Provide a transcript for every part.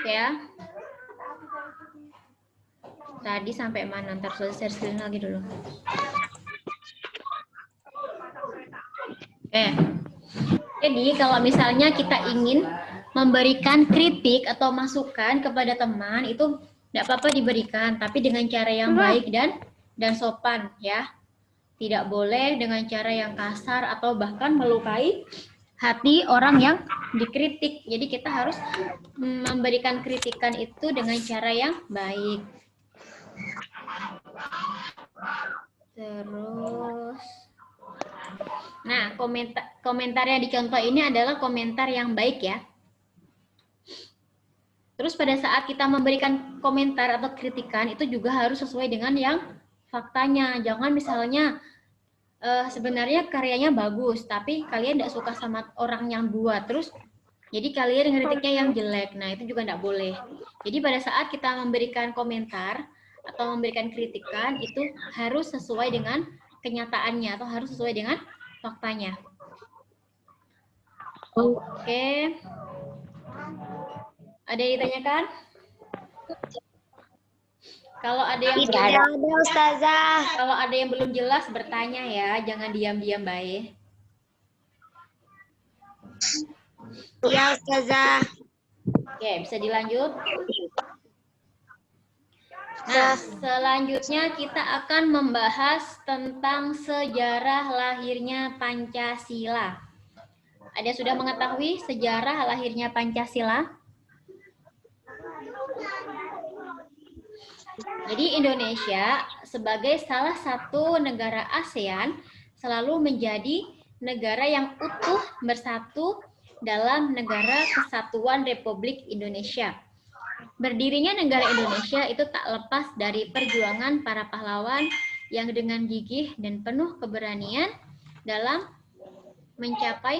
Ya. Tadi sampai mana? Ntar share screen lagi dulu. Jadi kalau misalnya kita ingin memberikan kritik atau masukan kepada teman, itu tidak apa-apa diberikan, tapi dengan cara yang baik dan sopan ya. Tidak boleh dengan cara yang kasar atau bahkan melukai hati orang yang dikritik. Jadi kita harus memberikan kritikan itu dengan cara yang baik. Terus, nah komentar yang dicontoh ini adalah komentar yang baik ya. Terus pada saat kita memberikan komentar atau kritikan itu juga harus sesuai dengan yang faktanya. Jangan misalnya sebenarnya karyanya bagus, tapi kalian tidak suka sama orang yang buat, terus jadi kalian kritiknya yang jelek. Nah itu juga tidak boleh. Jadi pada saat kita memberikan komentar atau memberikan kritikan itu harus sesuai dengan kenyataannya atau harus sesuai dengan faktanya. Oke. Ada yang ditanyakan? Kalau ada yang belum, ada Ustazah. Kalau ada yang belum jelas bertanya ya, jangan diam-diam baik. Iya Ustazah. Oke, bisa dilanjut. Nah, selanjutnya kita akan membahas tentang sejarah lahirnya Pancasila. Ada sudah mengetahui sejarah lahirnya Pancasila? Jadi Indonesia sebagai salah satu negara ASEAN selalu menjadi negara yang utuh bersatu dalam Negara Kesatuan Republik Indonesia. Berdirinya negara Indonesia itu tak lepas dari perjuangan para pahlawan yang dengan gigih dan penuh keberanian dalam mencapai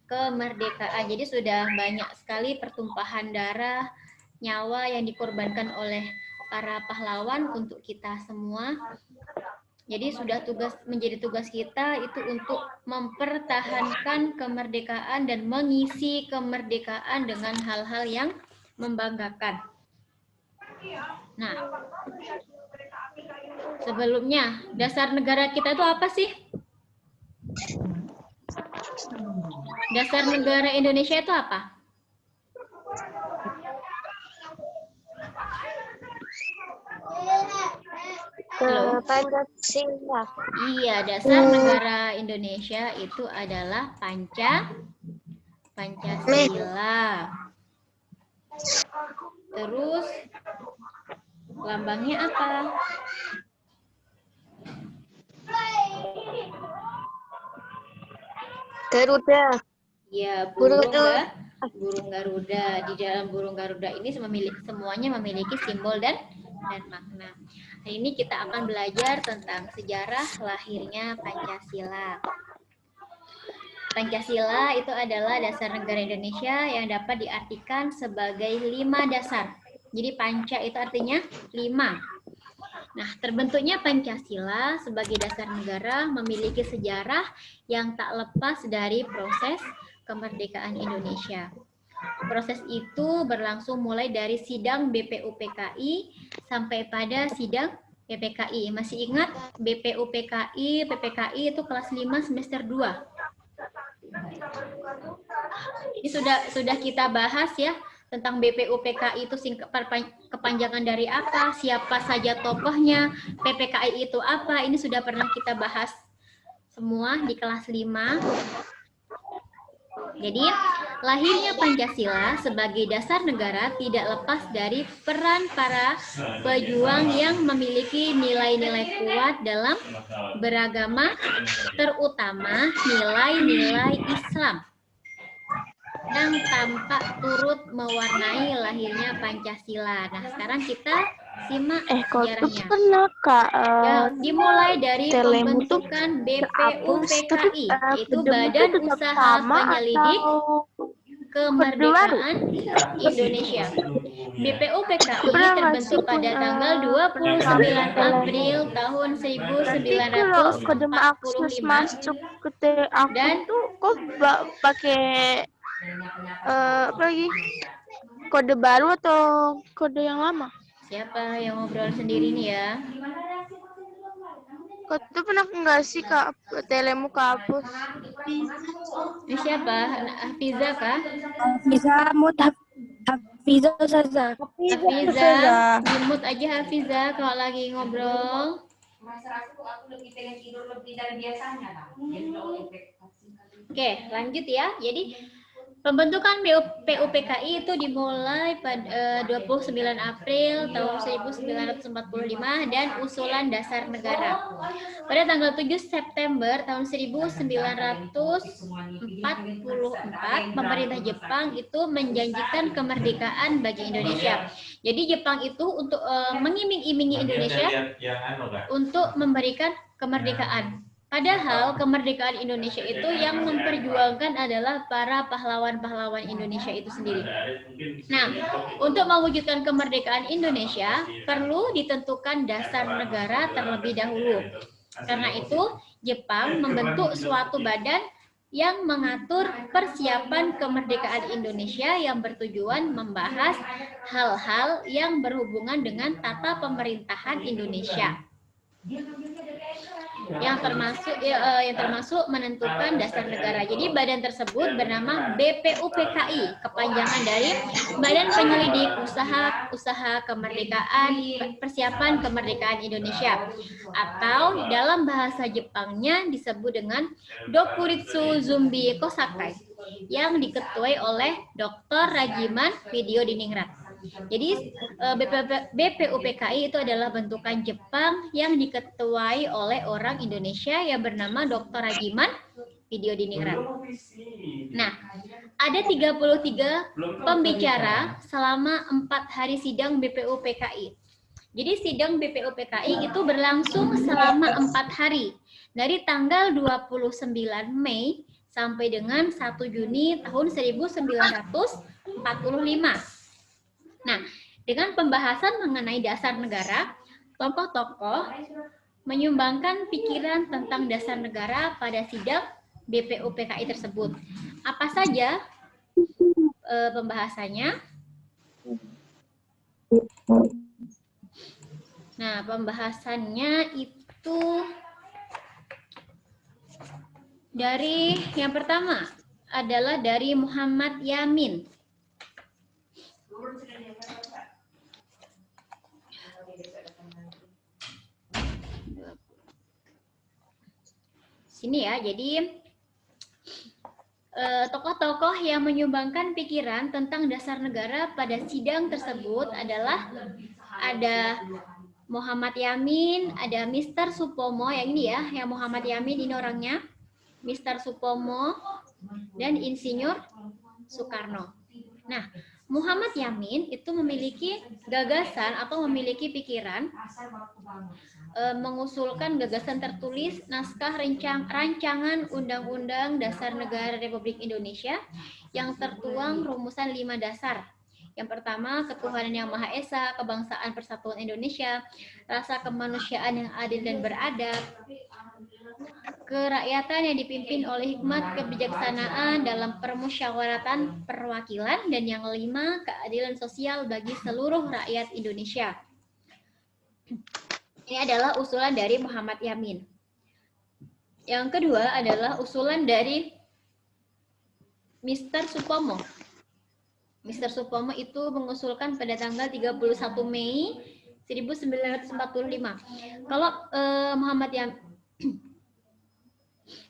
kemerdekaan. Jadi sudah banyak sekali pertumpahan darah, nyawa yang dikorbankan oleh para pahlawan untuk kita semua. Jadi sudah menjadi tugas kita itu untuk mempertahankan kemerdekaan dan mengisi kemerdekaan dengan hal-hal yang membanggakan. Nah, sebelumnya dasar negara kita itu apa sih? Dasar negara Indonesia itu apa? Pancasila. Iya, dasar negara Indonesia itu adalah Pancasila. Terus lambangnya apa? Garuda. Ya, burung Garuda. Di dalam burung Garuda ini semuanya memiliki simbol dan makna. Hari ini kita akan belajar tentang sejarah lahirnya Pancasila. Pancasila itu adalah dasar negara Indonesia yang dapat diartikan sebagai 5 dasar. Jadi Panca itu artinya 5. Nah, terbentuknya Pancasila sebagai dasar negara memiliki sejarah yang tak lepas dari proses kemerdekaan Indonesia. Proses itu berlangsung mulai dari sidang BPUPKI sampai pada sidang PPKI. Masih ingat BPUPKI, PPKI itu kelas 5 semester 2. Ini sudah kita bahas ya tentang BPUPKI itu kepanjangan dari apa, siapa saja tokohnya, PPKI itu apa. Ini sudah pernah kita bahas semua di kelas 5. Jadi, lahirnya Pancasila sebagai dasar negara tidak lepas dari peran para pejuang yang memiliki nilai-nilai kuat dalam beragama, terutama nilai-nilai Islam, yang tampak turut mewarnai lahirnya Pancasila. Nah, sekarang kita simak sejarahnya. Dimulai dari pembentukan BPUPKI, yaitu Badan Usaha Penyelidik Kemerdekaan Indonesia. BPUPKI terbentuk pada tanggal 29 April tahun Berarti kalau kode akses 1945 masuk ke aku dan tuh kok pakai apa lagi? Kode baru atau kode yang lama? siapa yang ngobrol sendiri nih ya? Kau tuh pernah nggak sih kak telemu kehapus? Ini siapa? Hafiza kah? Bisa mut Hafiza saja. Hafiza, dimut aja Hafiza kalau lagi ngobrol. Oke, lanjut ya. Jadi pembentukan PUPKI itu dimulai pada 29 April tahun 1945 dan usulan dasar negara. Pada tanggal 7 September tahun 1944, pemerintah Jepang itu menjanjikan kemerdekaan bagi Indonesia. Jadi Jepang itu untuk mengiming-imingi Indonesia untuk memberikan kemerdekaan. Padahal kemerdekaan Indonesia itu yang memperjuangkan adalah para pahlawan-pahlawan Indonesia itu sendiri. Nah, untuk mewujudkan kemerdekaan Indonesia perlu ditentukan dasar negara terlebih dahulu. Karena itu, Jepang membentuk suatu badan yang mengatur persiapan kemerdekaan Indonesia yang bertujuan membahas hal-hal yang berhubungan dengan tata pemerintahan Indonesia. Yang termasuk menentukan dasar negara. Jadi badan tersebut bernama BPUPKI, kepanjangan dari Badan Penyelidik Usaha Kemerdekaan Persiapan Kemerdekaan Indonesia, atau dalam bahasa Jepangnya disebut dengan Dokuritsu Zumbi Kosakai, yang diketuai oleh Dr. Rajiman Widyodiningrat. Jadi BPUPKI itu adalah bentukan Jepang yang diketuai oleh orang Indonesia yang bernama Dr. Rajiman Widyodiningrat. Nah, ada 33 pembicara selama 4 hari sidang BPUPKI. Jadi sidang BPUPKI itu berlangsung selama 4 hari, dari tanggal 29 Mei sampai dengan 1 Juni tahun 1945. Nah, dengan pembahasan mengenai dasar negara, tokoh-tokoh menyumbangkan pikiran tentang dasar negara pada sidang BPUPKI tersebut. Apa saja pembahasannya? Nah, pembahasannya itu dari yang pertama adalah dari Muhammad Yamin. Sini ya, jadi tokoh-tokoh yang menyumbangkan pikiran tentang dasar negara pada sidang tersebut adalah ada Muhammad Yamin, ada Mr. Supomo, yang ini ya, yang Muhammad Yamin ini orangnya, Mr. Supomo, dan Insinyur Soekarno. Nah, Muhammad Yamin itu memiliki gagasan atau memiliki pikiran mengusulkan gagasan tertulis naskah rancangan Undang-Undang Dasar Negara Republik Indonesia yang tertuang rumusan 5 dasar. Yang pertama, ketuhanan yang Maha Esa, kebangsaan persatuan Indonesia, rasa kemanusiaan yang adil dan beradab, kerakyatan yang dipimpin oleh hikmat kebijaksanaan dalam permusyawaratan perwakilan, dan yang kelima, keadilan sosial bagi seluruh rakyat Indonesia. Ini adalah usulan dari Muhammad Yamin. Yang kedua adalah usulan dari Mr. Supomo. Mr. Supomo itu mengusulkan pada tanggal 31 Mei 1945. Kalau Muhammad Yamin,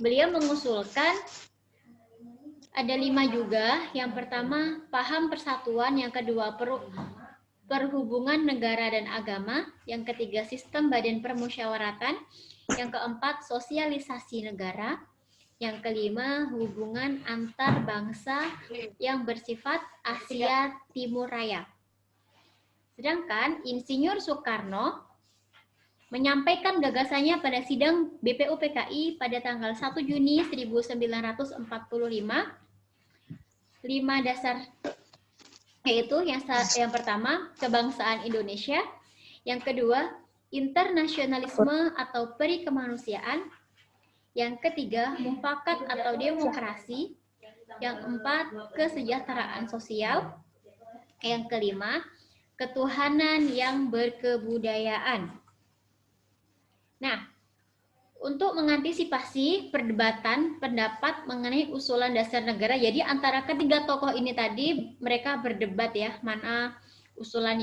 beliau mengusulkan ada 5 juga. Yang pertama, paham persatuan. Yang kedua, perhubungan negara dan agama. Yang ketiga, sistem badan permusyawaratan. Yang keempat, sosialisasi negara. Yang kelima, hubungan antar bangsa yang bersifat Asia Timur Raya. Sedangkan Insinyur Soekarno menyampaikan gagasannya pada sidang BPUPKI pada tanggal 1 Juni 1945. 5 dasar yaitu yang pertama kebangsaan Indonesia, yang kedua internasionalisme atau perikemanusiaan, yang ketiga mufakat atau demokrasi, yang keempat kesejahteraan sosial, yang kelima ketuhanan yang berkebudayaan. Nah, untuk mengantisipasi perdebatan pendapat mengenai usulan dasar negara, jadi antara ketiga tokoh ini tadi mereka berdebat ya, mana usulan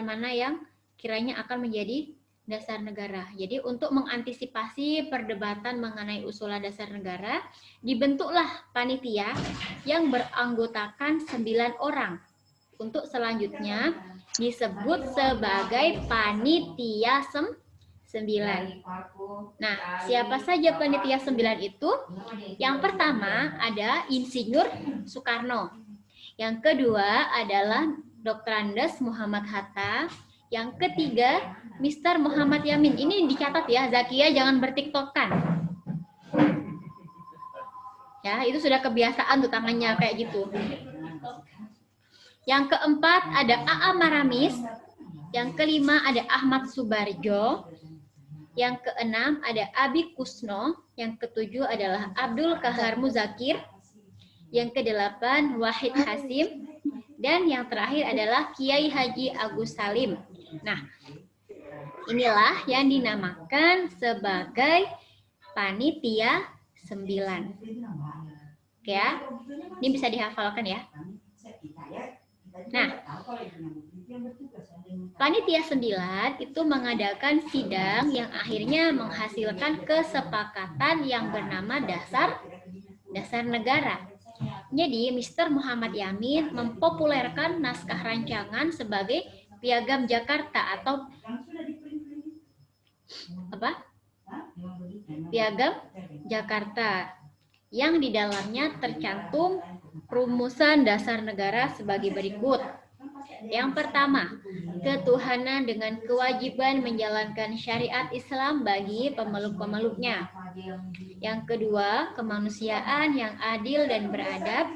mana yang kiranya akan menjadi dasar negara. Jadi untuk mengantisipasi perdebatan mengenai usulan dasar negara, dibentuklah panitia yang beranggotakan 9 orang. Untuk selanjutnya disebut sebagai panitia 9. Nah, siapa saja panitia 9 itu? Yang pertama ada Insinyur Soekarno. Yang kedua adalah Dr. Andes Muhammad Hatta. Yang ketiga, Mr. Muhammad Yamin. Ini dicatat ya, Zakia jangan bertiktokan. Ya, itu sudah kebiasaan tuh tangannya kayak gitu. Yang keempat ada A.A. Maramis. Yang kelima ada Ahmad Subarjo. Yang keenam ada Abi Kusno. Yang ketujuh adalah Abdul Kahar Muzakir. Yang kedelapan Wahid Hasim. Dan yang terakhir adalah Kiai Haji Agus Salim. Nah, inilah yang dinamakan sebagai panitia 9. Oke ya, ini bisa dihafalkan ya. Nah, panitia 9 itu mengadakan sidang yang akhirnya menghasilkan kesepakatan yang bernama dasar negara. Jadi, Mr. Muhammad Yamin mempopulerkan naskah rancangan sebagai Piagam Jakarta atau apa? Piagam Jakarta yang di dalamnya tercantum rumusan dasar negara sebagai berikut. Yang pertama, ketuhanan dengan kewajiban menjalankan syariat Islam bagi pemeluk-pemeluknya. Yang kedua, kemanusiaan yang adil dan beradab.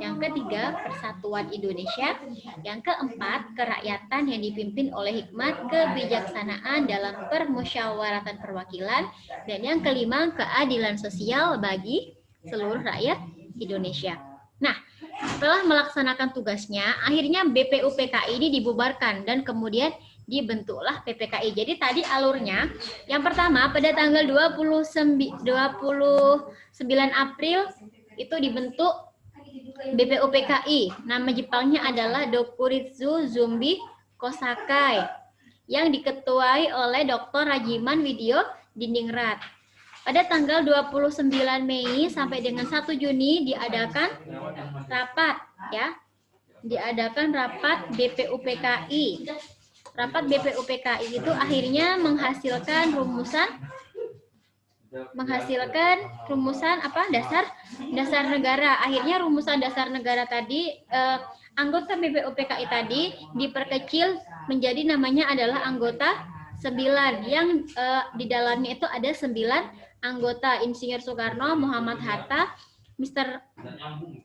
Yang ketiga, persatuan Indonesia. Yang keempat, kerakyatan yang dipimpin oleh hikmat kebijaksanaan dalam permusyawaratan perwakilan. Dan yang kelima, keadilan sosial bagi seluruh rakyat Indonesia. Nah, setelah melaksanakan tugasnya, akhirnya BPUPKI ini dibubarkan dan kemudian dibentuklah PPKI. Jadi tadi alurnya, yang pertama pada tanggal 29 April itu dibentuk BPUPKI. Nama Jepangnya adalah Dokuritsu Zumbi Kosakai yang diketuai oleh Dr. Rajiman Widyo Diningrat. Pada tanggal 29 Mei sampai dengan 1 Juni diadakan rapat ya. Diadakan rapat BPUPKI. Rapat BPUPKI itu akhirnya menghasilkan rumusan apa? Dasar negara. Akhirnya rumusan dasar negara tadi anggota BPUPKI tadi diperkecil menjadi namanya adalah anggota 9 yang di dalamnya itu ada 9 anggota: Insinyur Soekarno, Muhammad Hatta, Mr.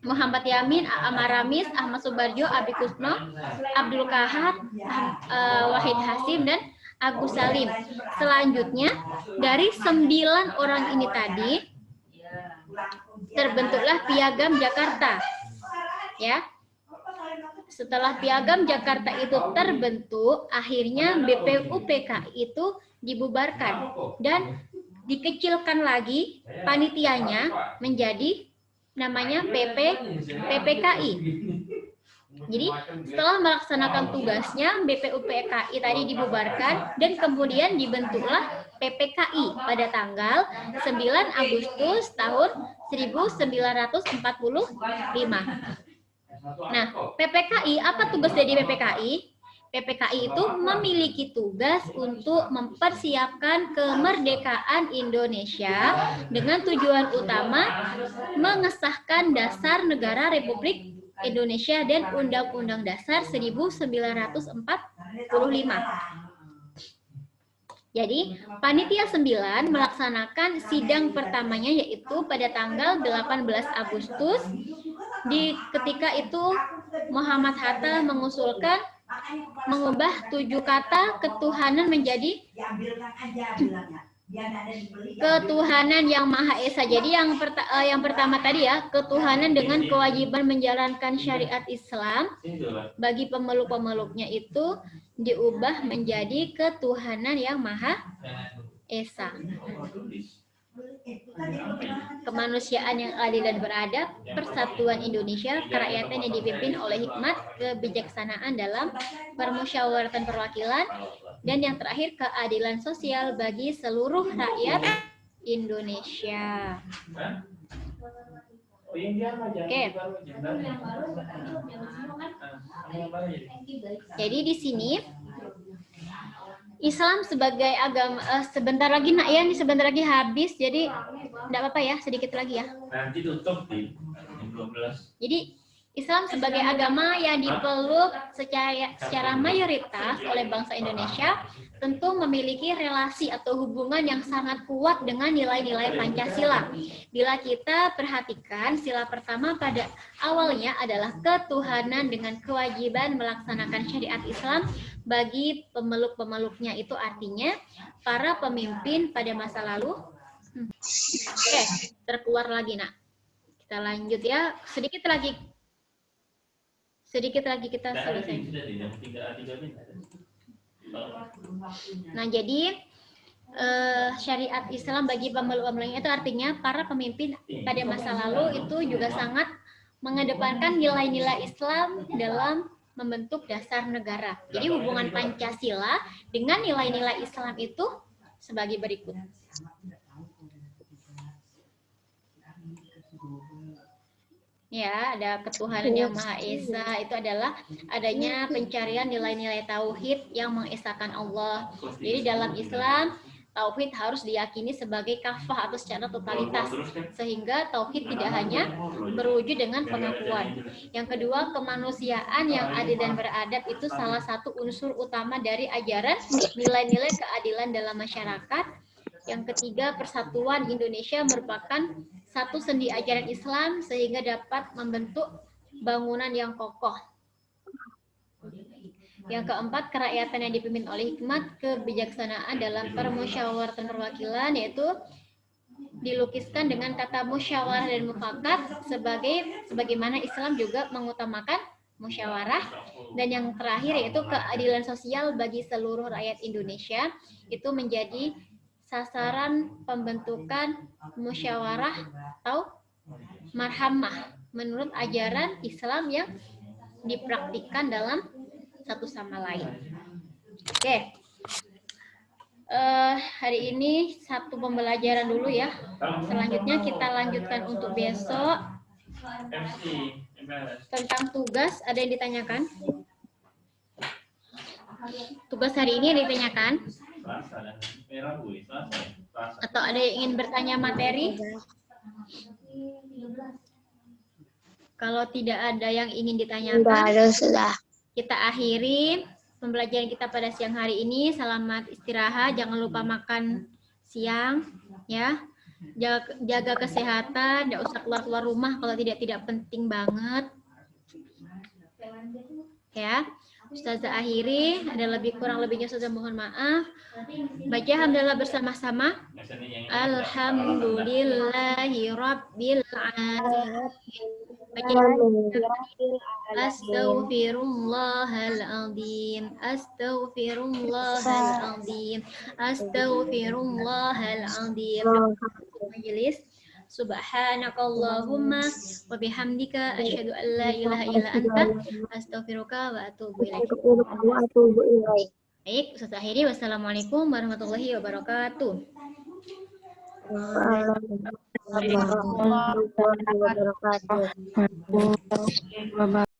Muhammad Yamin, A.A. Maramis, Ahmad Subarjo, Abi Kusno, Abdul Kahar, Wahid Hasim, dan Agus Salim. Selanjutnya dari 9 orang ini tadi terbentuklah Piagam Jakarta. Ya. Setelah Piagam Jakarta itu terbentuk, akhirnya BPUPKI itu dibubarkan dan dikecilkan lagi panitianya menjadi namanya PPKI. Jadi setelah melaksanakan tugasnya, BPUPKI tadi dibubarkan dan kemudian dibentuklah PPKI pada tanggal 9 Agustus tahun 1945. Nah, PPKI, apa tugas dari PPKI? PPKI itu memiliki tugas untuk mempersiapkan kemerdekaan Indonesia dengan tujuan utama mengesahkan dasar negara Republik Indonesia dan Undang-Undang Dasar 1945. Jadi, Panitia 9 melaksanakan sidang pertamanya yaitu pada tanggal 18 Agustus. Ketika itu Muhammad Hatta mengusulkan mengubah 7 kata ketuhanan menjadi ketuhanan yang Maha Esa. Jadi yang pertama tadi ya, ketuhanan dengan kewajiban menjalankan syariat Islam bagi pemeluk-pemeluknya itu diubah menjadi ketuhanan yang Maha Esa. Kemanusiaan yang adil dan beradab, persatuan Indonesia, kerakyatan yang dipimpin oleh hikmat, kebijaksanaan dalam permusyawaratan perwakilan, dan yang terakhir keadilan sosial bagi seluruh rakyat Indonesia. Oke. Jadi di sini Islam sebagai agama, sebentar lagi nak ya, ini sebentar lagi habis, jadi enggak apa-apa ya, sedikit lagi ya. Nanti tutup di 12. Jadi Islam sebagai agama yang dipeluk secara mayoritas oleh bangsa Indonesia tentu memiliki relasi atau hubungan yang sangat kuat dengan nilai-nilai Pancasila. Bila kita perhatikan, sila pertama pada awalnya adalah ketuhanan dengan kewajiban melaksanakan syariat Islam bagi pemeluk-pemeluknya. Itu artinya para pemimpin pada masa lalu. Oke, terkeluar lagi nak. Kita lanjut ya, sedikit lagi kita selesai. Nah, jadi syariat Islam bagi pemeluk-pemeluknya itu artinya para pemimpin pada masa lalu itu juga sangat mengedepankan nilai-nilai Islam dalam membentuk dasar negara. Jadi hubungan Pancasila dengan nilai-nilai Islam itu sebagai berikut. Ya, ada ketuhanan yang Maha Esa, itu adalah adanya pencarian nilai-nilai tauhid yang mengesakan Allah. Jadi dalam Islam, tauhid harus diyakini sebagai kafah atau secara totalitas, sehingga tauhid tidak hanya berwujud dengan pengakuan. Yang kedua, kemanusiaan yang adil dan beradab itu salah satu unsur utama dari ajaran nilai-nilai keadilan dalam masyarakat. Yang ketiga, persatuan Indonesia merupakan satu sendi ajaran Islam sehingga dapat membentuk bangunan yang kokoh. Yang keempat, kerakyatan yang dipimpin oleh hikmat, kebijaksanaan dalam permusyawaratan perwakilan, yaitu dilukiskan dengan kata musyawarah dan mufakat sebagaimana Islam juga mengutamakan musyawarah. Dan yang terakhir yaitu keadilan sosial bagi seluruh rakyat Indonesia, itu menjadi sasaran pembentukan musyawarah atau marhamah menurut ajaran Islam yang dipraktikkan dalam satu sama lain. Oke, hari ini satu pembelajaran dulu ya. Selanjutnya kita lanjutkan untuk besok tentang tugas. Ada yang ditanyakan? Tugas hari ini ada yang ditanyakan? Atau ada yang ingin bertanya materi? Kalau tidak ada yang ingin ditanyakan, kita akhiri pembelajaran kita pada siang hari ini. Selamat istirahat, jangan lupa makan siang, ya. Jaga kesehatan, tidak usah keluar rumah kalau tidak penting banget, ya. Ustazah akhiri, ada lebih kurang lebihnya Ustazah mohon maaf. Baca alhamdulillah bersama-sama. Alhamdulillahi rabbil alamin. Astaghfirullahaladzim. Astaghfirullahaladzim. Astaghfirullahaladzim. Majelis. Subhanakallahumma wa bihamdika asyhadu an la ilaha illa anta astaghfiruka wa atubu ilaik. Baik, Ustaz akhiri. Wassalamualaikum warahmatullahi wabarakatuh. Waalaikumsalam warahmatullahi wabarakatuh.